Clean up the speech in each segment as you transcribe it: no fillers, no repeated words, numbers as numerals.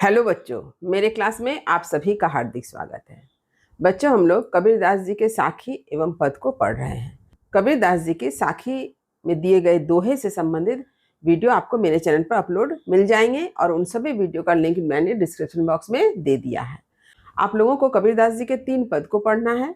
Hello बच्चों, मेरे class में आप सभी का हार्दिक स्वागत है। बच्चों, हम लोग कबीरदास जी के साखी एवं पद को पढ़ रहे हैं। कबीरदास जी के साखी में दिए गए दोहे से संबंधित वीडियो आपको मेरे चैनल पर अपलोड मिल जाएंगे और उन सभी वीडियो का लिंक मैंने डिस्क्रिप्शन बॉक्स में दे दिया है। आप लोगों को कबीरदास जी के 3 पद को पढ़ना है।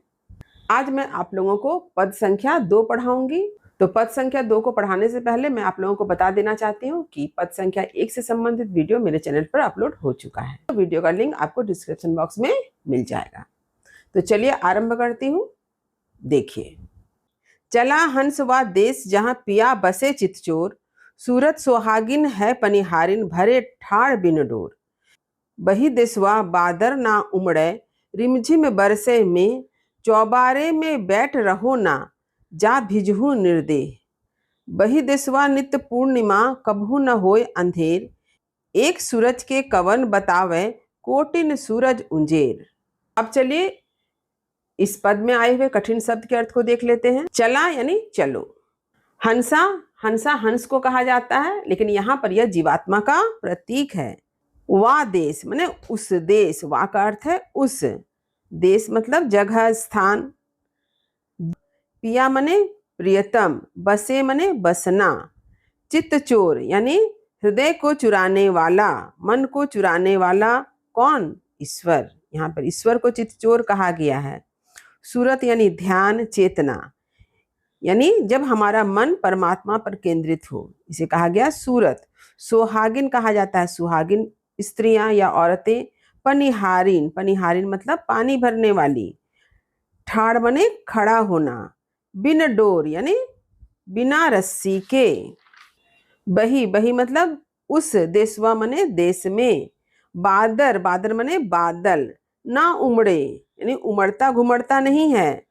आज मैं आप लोगों को पद संख्या 2 पढ़ाऊंगी। तो पद संख्या 2 को पढ़ाने से पहले मैं आप लोगों को बता देना चाहती हूँ कि पद संख्या 1 से संबंधित वीडियो मेरे चैनल पर अपलोड हो चुका है। तो वीडियो का लिंक आपको डिस्क्रिप्शन बॉक्स में मिल जाएगा। तो चलिए आरंभ करती हूँ। देखिए, चला हंस वा देश जहाँ पिया बसे चितचोर, सूरत सोहागिन है पनिहारिन भरे ठाड़ बिन डोर। बही देशवा बादर ना उमड़े, रिमझिम बरसे में, चौबारे में बैठ रहो ना, जा भिजहू निर्देह। बही देशवा नित्य पूर्णिमा, कभू न होय अंधेर, एक सूरज के कवन बतावे, कोटिन सूरज उंजेर। अब चलिए इस पद में आए हुए कठिन शब्द के अर्थ को देख लेते हैं। चला यानी चलो। हंसा, हंसा हंस को कहा जाता है, लेकिन यहाँ पर यह जीवात्मा का प्रतीक है। वा देश माने उस देश, वा का अर्थ है उस, देश मतलब जगह स्थान, पिया मने प्रियतम, बसे मने बसना, चित्त चोर यानी हृदय को चुराने वाला, मन को चुराने वाला कौन? ईश्वर। यहाँ पर ईश्वर को चित्त चोर कहा गया है। सूरत यानी ध्यान, चेतना, यानी जब हमारा मन परमात्मा पर केंद्रित हो, इसे कहा गया सूरत। सोहागिन कहा जाता है सुहागिन स्त्रियां या औरतें। पनिहारिन, पनिहारिन मतलब पानी भरने वाली। ठाड़ मने खड़ा होना। बिन डोर यानी बिना रस्सी के। बही, बही मतलब उस, देशवा मने देश में। बादर, बादर मने बादल। ना उमड़े यानी उमड़ता घुमड़ता नहीं है।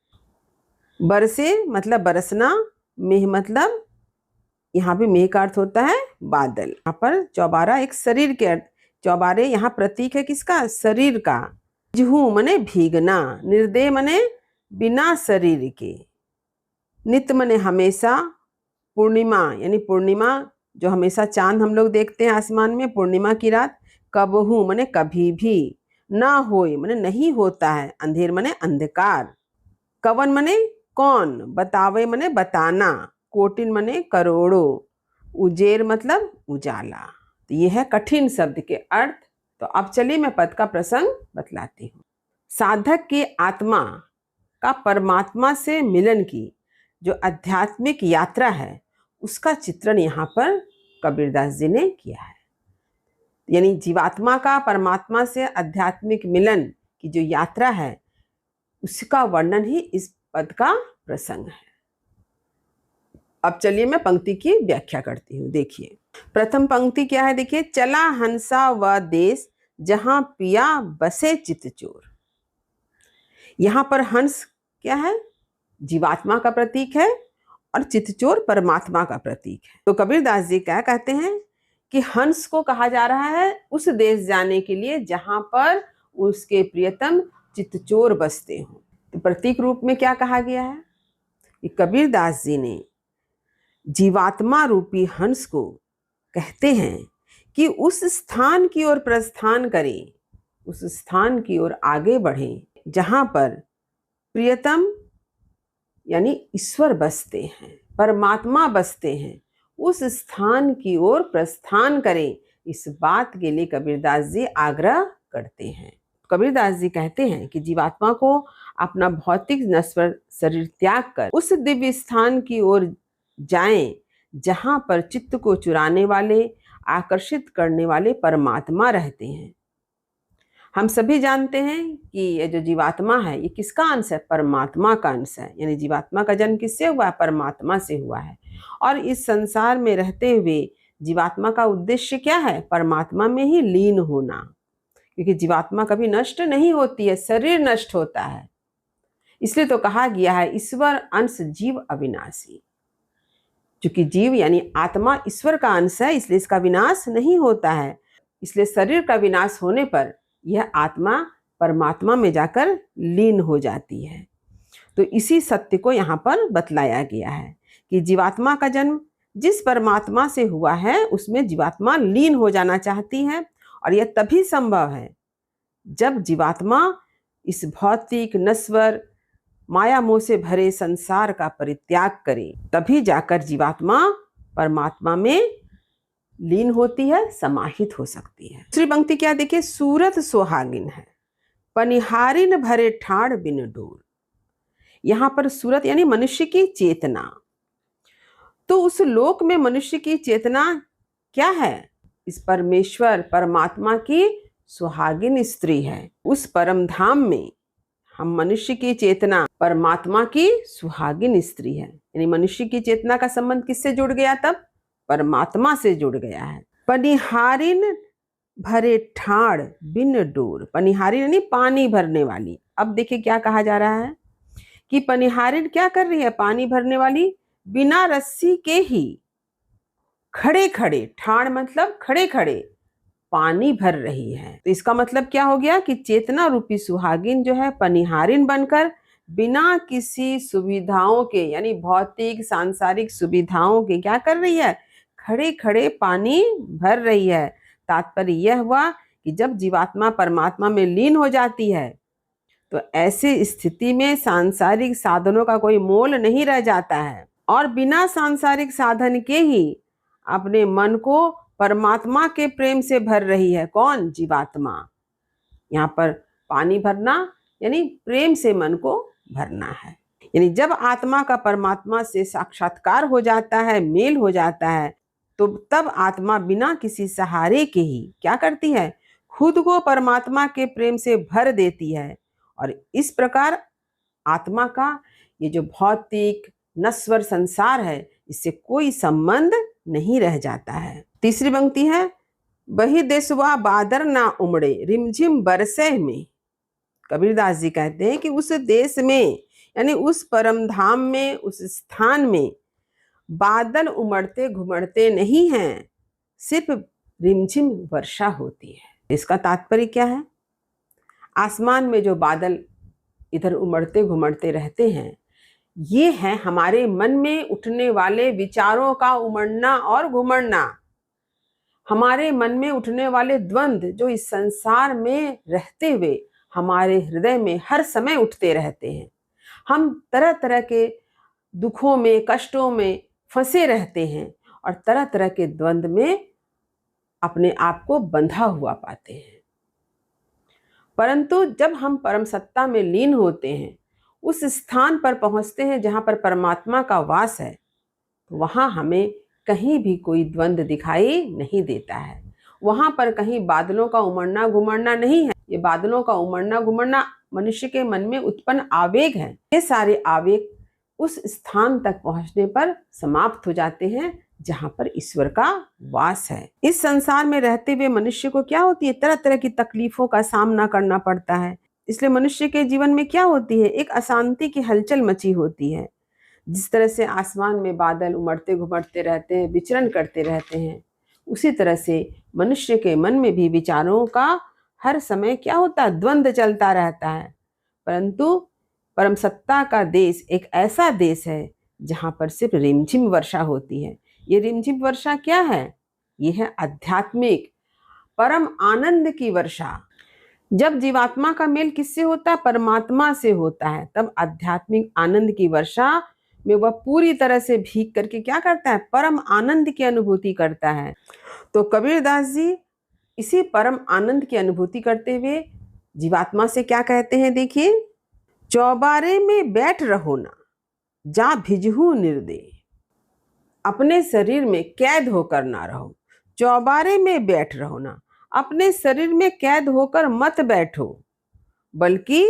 बरसे मतलब बरसना। मेह मतलब यहाँ पे मेह का अर्थ होता है बादल। यहाँ पर चौबारा एक शरीर के अर्थ, चौबारे यहाँ प्रतीक है किसका? शरीर का। भिजहू मने भीगना। निर्देह मने बिना शरीर के। नित्य मने हमेशा। पूर्णिमा यानी पूर्णिमा जो हमेशा चांद हम लोग देखते हैं आसमान में, पूर्णिमा की रात। कबहू मने कभी भी। ना होय मने नहीं होता है। अंधेर मने अंधकार। कवन मने कौन। बतावे मने बताना। कोटिन मने करोड़ों। उजेर मतलब उजाला। तो ये है कठिन शब्द के अर्थ। तो अब चलिए मैं पद का प्रसंग बतलाती हूँ। साधक की आत्मा का परमात्मा से मिलन की जो आध्यात्मिक यात्रा है, उसका चित्रण यहाँ पर कबीरदास जी ने किया है। यानी जीवात्मा का परमात्मा से आध्यात्मिक मिलन की जो यात्रा है, उसका वर्णन ही इस पद का प्रसंग है। अब चलिए मैं पंक्ति की व्याख्या करती हूँ। देखिए, प्रथम पंक्ति क्या है? देखिए, चला हंसा व देश जहां पिया बसे चितचोर। यहाँ पर हंस क्या है? जीवात्मा का प्रतीक है और चितचोर परमात्मा का प्रतीक है। तो कबीरदास जी क्या कहते हैं कि हंस को कहा जा रहा है उस देश जाने के लिए जहां पर उसके प्रियतम चितचोर बसते हो। तो प्रतीक रूप में क्या कहा गया है कि कबीरदास जी ने जीवात्मा रूपी हंस को कहते हैं कि उस स्थान की ओर प्रस्थान करें, उस स्थान की ओर आगे बढ़ें जहां पर प्रियतम यानी ईश्वर बसते हैं, परमात्मा बसते हैं। उस स्थान की ओर प्रस्थान करें, इस बात के लिए कबीरदास जी आग्रह करते हैं। कबीरदास जी कहते हैं कि जीवात्मा को अपना भौतिक नश्वर शरीर त्याग कर उस दिव्य स्थान की ओर जाएं जहां पर चित्त को चुराने वाले, आकर्षित करने वाले परमात्मा रहते हैं। हम सभी जानते हैं कि ये जो जीवात्मा है, ये किसका अंश है? परमात्मा का अंश है। यानी जीवात्मा का जन्म किससे हुआ है? परमात्मा से हुआ है। और इस संसार में रहते हुए जीवात्मा का उद्देश्य क्या है? परमात्मा में ही लीन होना, क्योंकि जीवात्मा कभी नष्ट नहीं होती है, शरीर नष्ट होता है। इसलिए तो कहा गया है ईश्वर अंश जीव अविनाशी। चूंकि जीव यानी आत्मा ईश्वर का अंश है, इसलिए इसका विनाश नहीं होता है। इसलिए शरीर का विनाश होने पर यह आत्मा परमात्मा में जाकर लीन हो जाती है। तो इसी सत्य को यहाँ पर बतलाया गया है कि जीवात्मा का जन्म जिस परमात्मा से हुआ है, उसमें जीवात्मा लीन हो जाना चाहती है और यह तभी संभव है जब जीवात्मा इस भौतिक नश्वर माया मोह से भरे संसार का परित्याग करे। तभी जाकर जीवात्मा परमात्मा में लीन होती है, समाहित हो सकती है। दूसरी पंक्ति क्या देखिए, सूरत सुहागिन है पनिहारिन भरे ठाड़ बिन डोर। यहां पर सूरत यानी मनुष्य की चेतना। तो उस लोक में मनुष्य की चेतना क्या है? इस परमेश्वर परमात्मा की सुहागिन स्त्री है। उस परम धाम में हम मनुष्य की चेतना परमात्मा की सुहागिन स्त्री है। यानी मनुष्य की चेतना का संबंध किससे जुड़ गया? तब परमात्मा से जुड़ गया है। पनिहारिन भरे ठाड़ बिन डोर। पनिहारिन यानी पानी भरने वाली। अब देखिए क्या कहा जा रहा है कि पनिहारिन क्या कर रही है? पानी भरने वाली बिना रस्सी के ही खड़े खड़े, ठाड़ मतलब खड़े खड़े, पानी भर रही है। तो इसका मतलब क्या हो गया कि चेतना रूपी सुहागिन जो है पनिहारिन बनकर बिना किसी सुविधाओं के यानी भौतिक सांसारिक सुविधाओं के क्या कर रही है? खड़े खड़े पानी भर रही है। तात्पर्य यह हुआ कि जब जीवात्मा परमात्मा में लीन हो जाती है तो ऐसी स्थिति में सांसारिक साधनों का कोई मोल नहीं रह जाता है और बिना सांसारिक साधन के ही अपने मन को परमात्मा के प्रेम से भर रही है। कौन? जीवात्मा। यहाँ पर पानी भरना यानी प्रेम से मन को भरना है। यानी जब आत्मा का परमात्मा से साक्षात्कार हो जाता है, मेल हो जाता है, तो तब आत्मा बिना किसी सहारे के ही क्या करती है? खुद को परमात्मा के प्रेम से भर देती है और इस प्रकार आत्मा का ये जो भौतिक नश्वर संसार है इससे कोई संबंध नहीं रह जाता है। तीसरी पंक्ति है, बही देशवा बादर ना उमड़े रिमझिम बरसे में। कबीरदास जी कहते हैं कि उस देश में यानी उस परम धाम में, उस स्थान में बादल उमड़ते घुमड़ते नहीं हैं, सिर्फ रिमझिम वर्षा होती है। इसका तात्पर्य क्या है? आसमान में जो बादल इधर उमड़ते घुमड़ते रहते हैं, ये है हमारे मन में उठने वाले विचारों का उमड़ना और घुमड़ना। हमारे मन में उठने वाले द्वंद्व जो इस संसार में रहते हुए हमारे हृदय में हर समय उठते रहते हैं। हम तरह तरह के दुखों में, कष्टों में फंसे रहते हैं और तरह तरह के द्वंद्व में अपने आप को बंधा हुआ पाते हैं। परंतु जब हम परम सत्ता में लीन होते हैं, उस स्थान पर पहुंचते हैं जहां पर परमात्मा का वास है, तो वहां हमें कहीं भी कोई द्वंद्व दिखाई नहीं देता है। वहां पर कहीं बादलों का उमड़ना घुमड़ना नहीं है। ये बादलों का उमड़ना घुमड़ना मनुष्य के मन में उत्पन्न आवेग है। ये सारे आवेग उस स्थान तक पहुंचने पर समाप्त हो जाते हैं जहां पर ईश्वर का वास है। इस संसार में रहते हुए मनुष्य को क्या होती है? तरह तरह की तकलीफों का सामना करना पड़ता है। इसलिए मनुष्य के जीवन में क्या होती है? एक अशांति की हलचल मची होती है। जिस तरह से आसमान में बादल उमड़ते घुमड़ते रहते हैं, विचरण करते रहते हैं, उसी तरह से मनुष्य के मन में भी विचारों का हर समय क्या होता है? द्वंद्व चलता रहता है। परंतु परम सत्ता का देश एक ऐसा देश है जहां पर सिर्फ रिमझिम वर्षा होती है। ये रिमझिम वर्षा क्या है? ये है आध्यात्मिक परम आनंद की वर्षा। जब जीवात्मा का मेल किससे होता है? परमात्मा से होता है। तब आध्यात्मिक आनंद की वर्षा में वह पूरी तरह से भीग करके क्या करता है? परम आनंद की अनुभूति करता है। तो कबीरदास जी इसी परम आनंद की अनुभूति करते हुए जीवात्मा से क्या कहते हैं? देखिए, चौबारे में बैठ रहो ना, जा भिजहू निर्दय। अपने शरीर में कैद होकर ना रहो। चौबारे में बैठ रहो ना, अपने शरीर में कैद होकर मत बैठो, बल्कि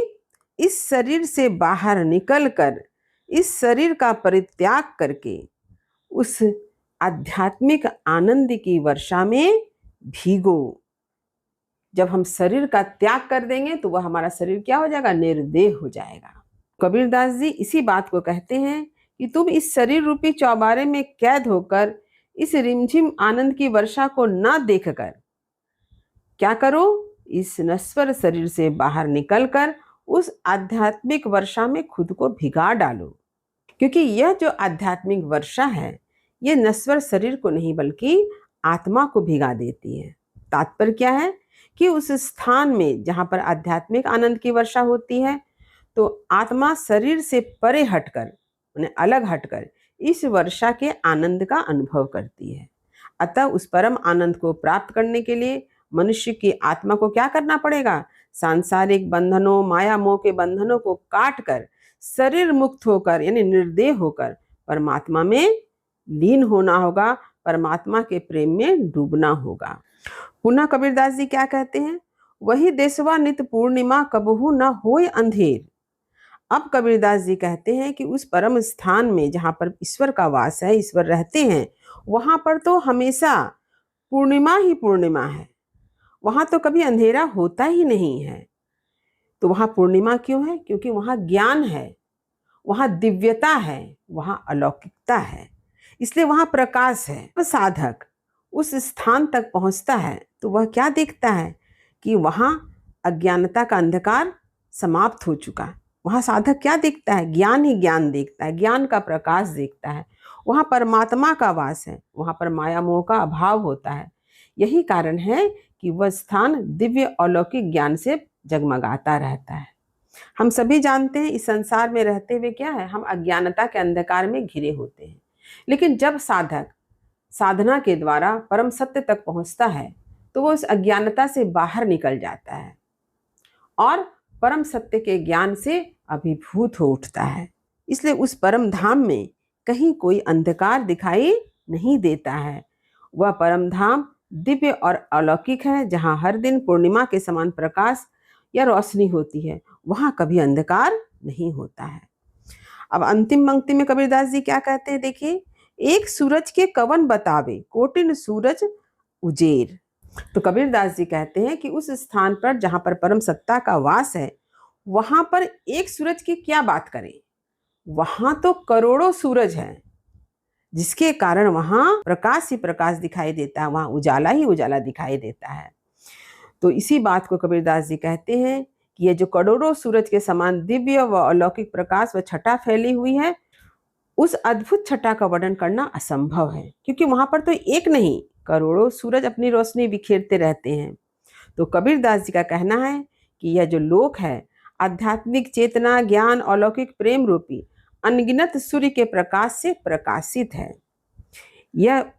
इस शरीर से बाहर निकलकर इस शरीर का परित्याग करके उस आध्यात्मिक आनंद की वर्षा में भीगो। जब हम शरीर का त्याग कर देंगे तो वह हमारा शरीर क्या हो जाएगा? निर्देह हो जाएगा। कबीरदास जी इसी बात को कहते हैं कि तुम इस शरीर रूपी चौबारे में कैद होकर इस रिमझिम आनंद की वर्षा को न देखकर क्या करो? इस नश्वर शरीर से बाहर निकलकर उस आध्यात्मिक वर्षा में खुद को भिगा डालो। क्योंकि यह जो आध्यात्मिक वर्षा है, यह नश्वर शरीर को नहीं बल्कि आत्मा को भिगा देती है। तात्पर्य क्या है? कि उस स्थान में जहाँ पर आध्यात्मिक आनंद की वर्षा होती है, तो आत्मा शरीर से परे हटकर, माने अलग हटकर इस वर्षा के आनंद का अनुभव करती है। अतः उस परम आनंद को प्राप्त करने के लिए मनुष्य की आत्मा को क्या करना पड़ेगा? सांसारिक बंधनों, माया मोह के बंधनों को काट कर शरीर मुक्त होकर यानी निर्देह होकर परमात्मा में लीन होना होगा, परमात्मा के प्रेम में डूबना होगा। पुनः कबीरदास जी क्या कहते हैं? वही देशवा नित पूर्णिमा कबहू न होय अंधेर। अब कबीरदास जी कहते हैं कि उस परम स्थान में जहाँ पर ईश्वर का वास है, ईश्वर रहते हैं, वहां पर तो हमेशा पूर्णिमा ही पूर्णिमा है, वहां तो कभी अंधेरा होता ही नहीं है। तो वहां पूर्णिमा क्यों है? क्योंकि वहां ज्ञान है, वहां दिव्यता है, वहां अलौकिकता है, इसलिए वहां प्रकाश है। तो साधक उस स्थान तक पहुंचता है तो वह क्या देखता है कि वहां अज्ञानता का अंधकार समाप्त हो चुका है। वहां साधक क्या देखता है? ज्ञान ही ज्ञान देखता है, ज्ञान का प्रकाश देखता है। वहां परमात्मा का वास है, वहां पर माया मोह का अभाव होता है। यही कारण है कि वह स्थान दिव्य अलौकिक ज्ञान से जगमगाता रहता है। हम सभी जानते हैं इस संसार में रहते हुए क्या है, हम अज्ञानता के अंधकार में घिरे होते हैं। लेकिन जब साधक साधना के द्वारा परम सत्य तक पहुंचता है तो वो उस अज्ञानता से बाहर निकल जाता है और परम सत्य के ज्ञान से अभिभूत हो उठता है। इसलिए उस परम धाम में कहीं कोई अंधकार दिखाई नहीं देता है। वह परम धाम दिव्य और अलौकिक है, जहाँ हर दिन पूर्णिमा के समान प्रकाश या रोशनी होती है, वहां कभी अंधकार नहीं होता है। अब अंतिम पंक्ति में कबीरदास जी क्या कहते हैं, देखिए, एक सूरज के कवन बतावे कोटिन सूरज उजेर। तो कबीरदास जी कहते हैं कि उस स्थान पर जहां पर परम सत्ता का वास है, वहां पर एक सूरज की क्या बात करें, वहां तो करोड़ों सूरज हैं, जिसके कारण वहां प्रकाश ही प्रकाश दिखाई देता है, वहां उजाला ही उजाला दिखाई देता है। तो इसी बात को कबीरदास जी कहते हैं कि ये जो करोड़ों सूरज के समान दिव्य व अलौकिक प्रकाश व छटा फैली हुई है, उस अद्भुत छटा का वर्णन करना असंभव है, क्योंकि वहां पर तो एक नहीं करोड़ों सूरज अपनी रोशनी बिखेरते रहते हैं। तो कबीरदास जी का कहना है कि यह जो लोक है, आध्यात्मिक चेतना, ज्ञान, अलौकिक प्रेम रूपी अनगिनत सूर्य के प्रकाश से प्रकाशित है। यह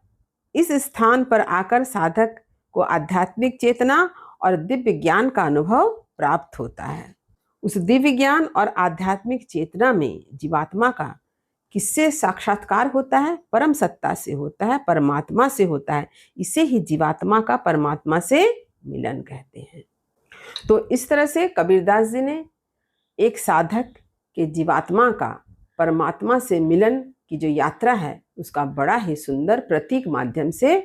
इस स्थान पर आकर साधक को आध्यात्मिक चेतना और दिव्य ज्ञान का अनुभव प्राप्त होता है। उस दिव्य ज्ञान और आध्यात्मिक चेतना में जीवात्मा का किससे साक्षात्कार होता है? परम सत्ता से होता है, परमात्मा से होता है। इसे ही जीवात्मा का परमात्मा से मिलन कहते हैं। तो इस तरह से कबीरदास जी ने एक साधक के जीवात्मा का परमात्मा से मिलन की जो यात्रा है, उसका बड़ा ही सुंदर प्रतीक माध्यम से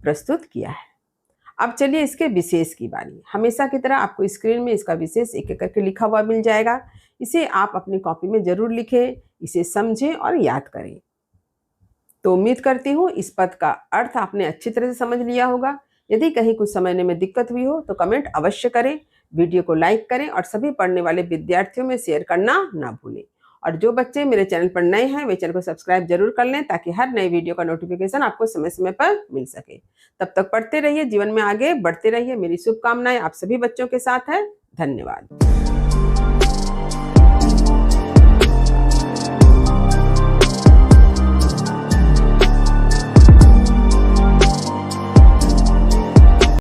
प्रस्तुत किया है। अब चलिए इसके विशेष की बारी। हमेशा की तरह आपको स्क्रीन में इसका विशेष एक एक करके लिखा हुआ मिल जाएगा। इसे आप अपनी कॉपी में जरूर लिखें, इसे समझें और याद करें। तो उम्मीद करती हूँ इस पद का अर्थ आपने अच्छी तरह से समझ लिया होगा। यदि कहीं कुछ समझने में दिक्कत हुई हो तो कमेंट अवश्य करें, वीडियो को लाइक करें और सभी पढ़ने वाले विद्यार्थियों में शेयर करना ना भूलें। और जो बच्चे मेरे चैनल पर नए हैं वे चैनल को सब्सक्राइब जरूर कर लें, ताकि हर नई वीडियो का नोटिफिकेशन आपको समय समय पर मिल सके। तब तक पढ़ते रहिए, जीवन में आगे बढ़ते रहिए। मेरी शुभकामनाएं आप सभी बच्चों के साथ है। धन्यवाद।